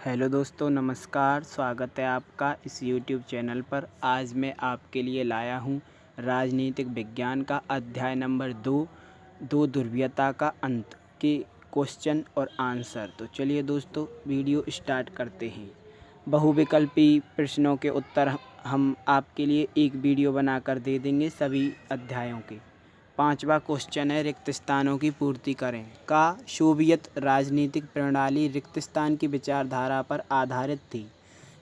Hello दोस्तों, नमस्कार। स्वागत है आपका इस यूट्यूब चैनल पर। आज मैं आपके लिए लाया हूँ राजनीतिक विज्ञान का अध्याय नंबर 2, दो ध्रुवीयता का अंत के क्वेश्चन और आंसर। तो चलिए दोस्तों, वीडियो स्टार्ट करते हैं। बहुविकल्पी प्रश्नों के उत्तर हम आपके लिए एक वीडियो बनाकर दे देंगे सभी अध्यायों के। 5वां क्वेश्चन है, रिक्त स्थानों की पूर्ति करें। का सोवियत राजनीतिक प्रणाली रिक्त स्थान की विचारधारा पर आधारित थी।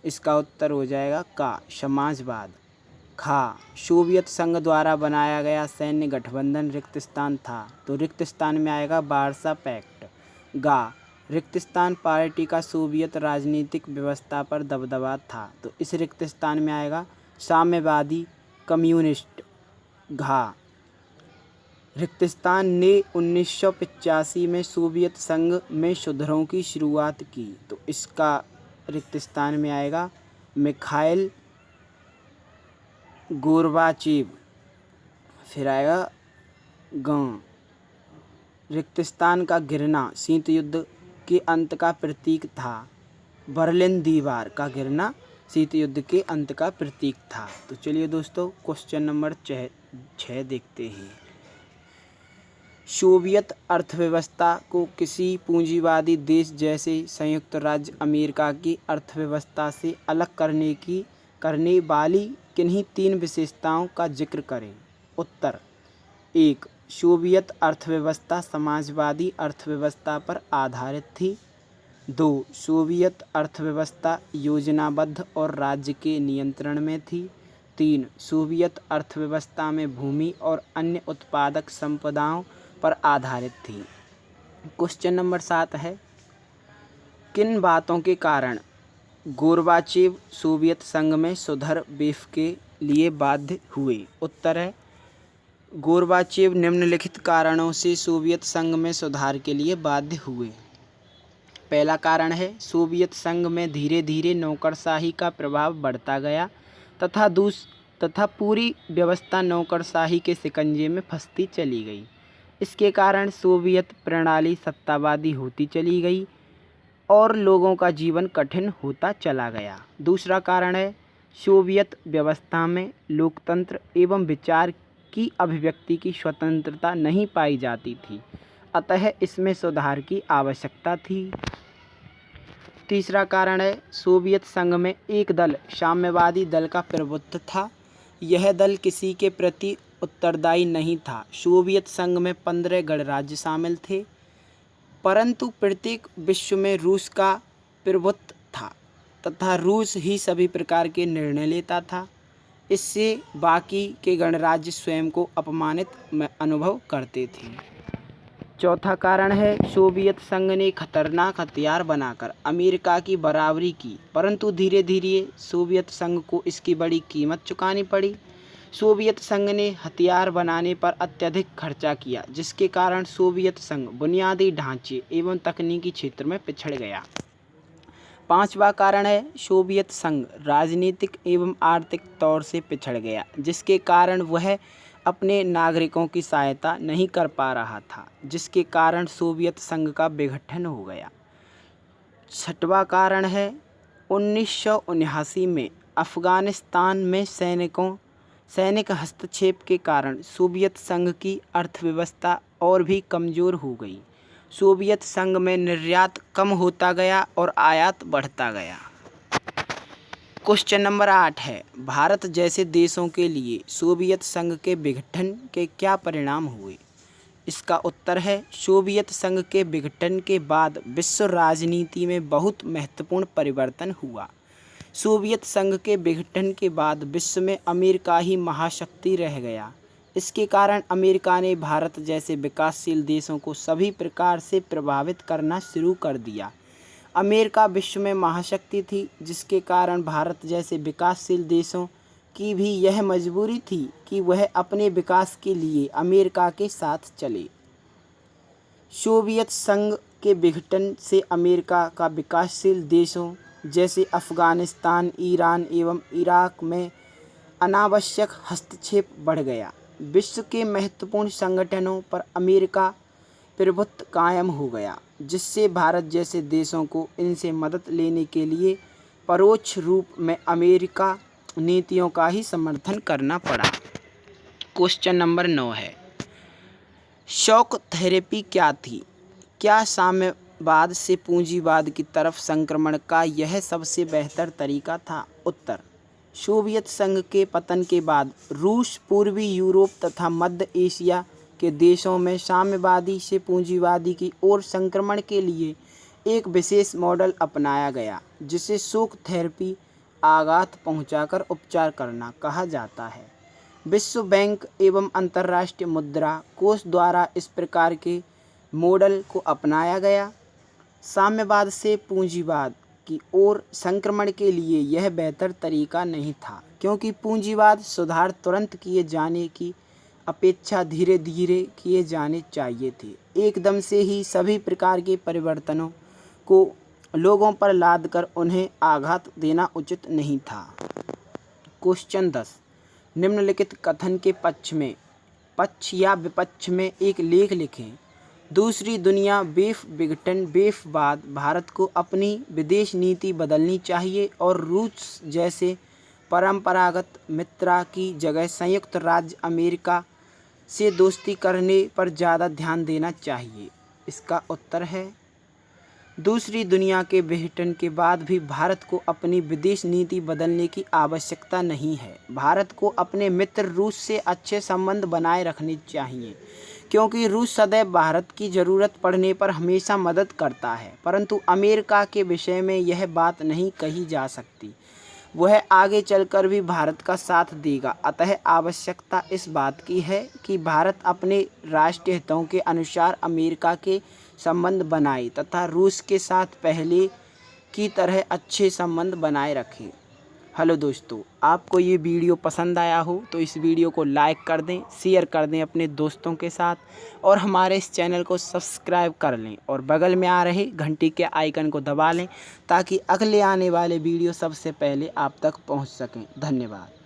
इसका उत्तर हो जाएगा का समाजवाद। खा सोवियत संघ द्वारा बनाया गया सैन्य गठबंधन रिक्त स्थान था, तो रिक्त स्थान में आएगा वार्सा पैक्ट। गा रिक्त स्थान पार्टी का सोवियत राजनीतिक व्यवस्था पर दबदबा था, तो इस रिक्त स्थान में आएगा साम्यवादी कम्युनिस्ट। घा रिक्तस्थान ने 1985 में सोवियत संघ में सुधारों की शुरुआत की, तो इसका रिक्तस्थान में आएगा मिखाइल गोर्बाचेव। फिर आएगा गांव रिक्तस्थान का गिरना शीत युद्ध के अंत का प्रतीक था। बर्लिन दीवार का गिरना शीत युद्ध के अंत का प्रतीक था। तो चलिए दोस्तों, क्वेश्चन नंबर 6 देखते हैं। सोवियत अर्थव्यवस्था को किसी पूंजीवादी देश जैसे संयुक्त राज्य अमेरिका की अर्थव्यवस्था से अलग करने वाली किन्हीं 3 विशेषताओं का जिक्र करें। उत्तर 1. सोवियत अर्थव्यवस्था समाजवादी अर्थव्यवस्था पर आधारित थी। 2. सोवियत अर्थव्यवस्था योजनाबद्ध और राज्य के नियंत्रण में थी। 3. सोवियत अर्थव्यवस्था में भूमि और अन्य उत्पादक संपदाओं पर आधारित थी। क्वेश्चन नंबर 7 है, किन बातों के कारण गोर्बाचेव सोवियत संघ में सुधार बेफ के लिए बाध्य हुए। उत्तर है, गोर्बाचेव निम्नलिखित कारणों से सोवियत संघ में सुधार के लिए बाध्य हुए। पहला कारण है, सोवियत संघ में धीरे धीरे नौकरशाही का प्रभाव बढ़ता गया तथा पूरी व्यवस्था नौकरशाही के शिकंजे में फंसती चली गई। इसके कारण सोवियत प्रणाली सत्तावादी होती चली गई और लोगों का जीवन कठिन होता चला गया। दूसरा कारण है, सोवियत व्यवस्था में लोकतंत्र एवं विचार की अभिव्यक्ति की स्वतंत्रता नहीं पाई जाती थी, अतः इसमें सुधार की आवश्यकता थी। तीसरा कारण है, सोवियत संघ में एक दल साम्यवादी दल का प्रभुत्व था। यह दल किसी के प्रति उत्तरदायी नहीं था। सोवियत संघ में 15 गणराज्य शामिल थे, परंतु प्रत्येक विश्व में रूस का प्रभुत्व था तथा रूस ही सभी प्रकार के निर्णय लेता था। इससे बाकी के गणराज्य स्वयं को अपमानित अनुभव करते थे। चौथा कारण है, सोवियत संघ ने खतरनाक हथियार बनाकर अमेरिका की बराबरी की, परंतु धीरे धीरे सोवियत संघ को इसकी बड़ी कीमत चुकानी पड़ी। सोवियत संघ ने हथियार बनाने पर अत्यधिक खर्चा किया, जिसके कारण सोवियत संघ बुनियादी ढांचे एवं तकनीकी क्षेत्र में पिछड़ गया। 5वां कारण है, सोवियत संघ राजनीतिक एवं आर्थिक तौर से पिछड़ गया, जिसके कारण वह अपने नागरिकों की सहायता नहीं कर पा रहा था, जिसके कारण सोवियत संघ का विघटन हो गया। 6वां कारण है, 1979 में अफगानिस्तान में सैनिक हस्तक्षेप के कारण सोवियत संघ की अर्थव्यवस्था और भी कमज़ोर हो गई। सोवियत संघ में निर्यात कम होता गया और आयात बढ़ता गया। क्वेश्चन नंबर 8 है, भारत जैसे देशों के लिए सोवियत संघ के विघटन के क्या परिणाम हुए। इसका उत्तर है, सोवियत संघ के विघटन के बाद विश्व राजनीति में बहुत महत्वपूर्ण परिवर्तन हुआ। सोवियत संघ के विघटन के बाद विश्व में अमेरिका ही महाशक्ति रह गया। इसके कारण अमेरिका ने भारत जैसे विकासशील देशों को सभी प्रकार से प्रभावित करना शुरू कर दिया। अमेरिका विश्व में महाशक्ति थी, जिसके कारण भारत जैसे विकासशील देशों की भी यह मजबूरी थी कि वह अपने विकास के लिए अमेरिका के साथ चले। सोवियत संघ के विघटन से अमेरिका का विकासशील देशों जैसे अफगानिस्तान, ईरान एवं इराक में अनावश्यक हस्तक्षेप बढ़ गया। विश्व के महत्वपूर्ण संगठनों पर अमेरिका प्रभुत्व कायम हो गया। जिससे भारत जैसे देशों को इनसे मदद लेने के लिए परोक्ष रूप में अमेरिका नीतियों का ही समर्थन करना पड़ा। क्वेश्चन नंबर 9 है, शॉक थेरेपी क्या थी? क्या साम्यवाद से पूंजीवाद की तरफ संक्रमण का यह सबसे बेहतर तरीका था? उत्तर, सोवियत संघ के पतन के बाद रूस पूर्वी यूरोप तथा मध्य एशिया के देशों में साम्यवादी से पूंजीवादी की ओर संक्रमण के लिए एक विशेष मॉडल अपनाया गया, जिसे शॉक थेरेपी, आघात पहुंचाकर उपचार करना, कहा जाता है। विश्व बैंक एवं अंतर्राष्ट्रीय मुद्रा कोष द्वारा इस प्रकार के मॉडल को अपनाया गया। साम्यवाद से पूंजीवाद की ओर संक्रमण के लिए यह बेहतर तरीका नहीं था, क्योंकि पूंजीवाद सुधार तुरंत किए जाने की अपेक्षा धीरे धीरे किए जाने चाहिए थे। एकदम से ही सभी प्रकार के परिवर्तनों को लोगों पर लाद कर उन्हें आघात देना उचित नहीं था। क्वेश्चन 10, निम्नलिखित कथन के पक्ष या विपक्ष में एक लेख लिखें। दूसरी दुनिया बेफ विघटन बेफवाद भारत को अपनी विदेश नीति बदलनी चाहिए और रूस जैसे परंपरागत मित्र की जगह संयुक्त राज्य अमेरिका से दोस्ती करने पर ज़्यादा ध्यान देना चाहिए। इसका उत्तर है, दूसरी दुनिया के विघटन के बाद भी भारत को अपनी विदेश नीति बदलने की आवश्यकता नहीं है। भारत को अपने मित्र रूस से अच्छे संबंध बनाए रखने चाहिए, क्योंकि रूस सदैव भारत की ज़रूरत पड़ने पर हमेशा मदद करता है, परंतु अमेरिका के विषय में यह बात नहीं कही जा सकती। वह आगे चलकर भी भारत का साथ देगा। अतः आवश्यकता इस बात की है कि भारत अपने राष्ट्रीय हितों के अनुसार अमेरिका के संबंध बनाए तथा रूस के साथ पहले की तरह अच्छे संबंध बनाए रखे। हेलो दोस्तों, आपको ये वीडियो पसंद आया हो तो इस वीडियो को लाइक कर दें, शेयर कर दें अपने दोस्तों के साथ और हमारे इस चैनल को सब्सक्राइब कर लें और बगल में आ रहे घंटी के आइकन को दबा लें ताकि अगले आने वाले वीडियो सबसे पहले आप तक पहुंच सकें। धन्यवाद।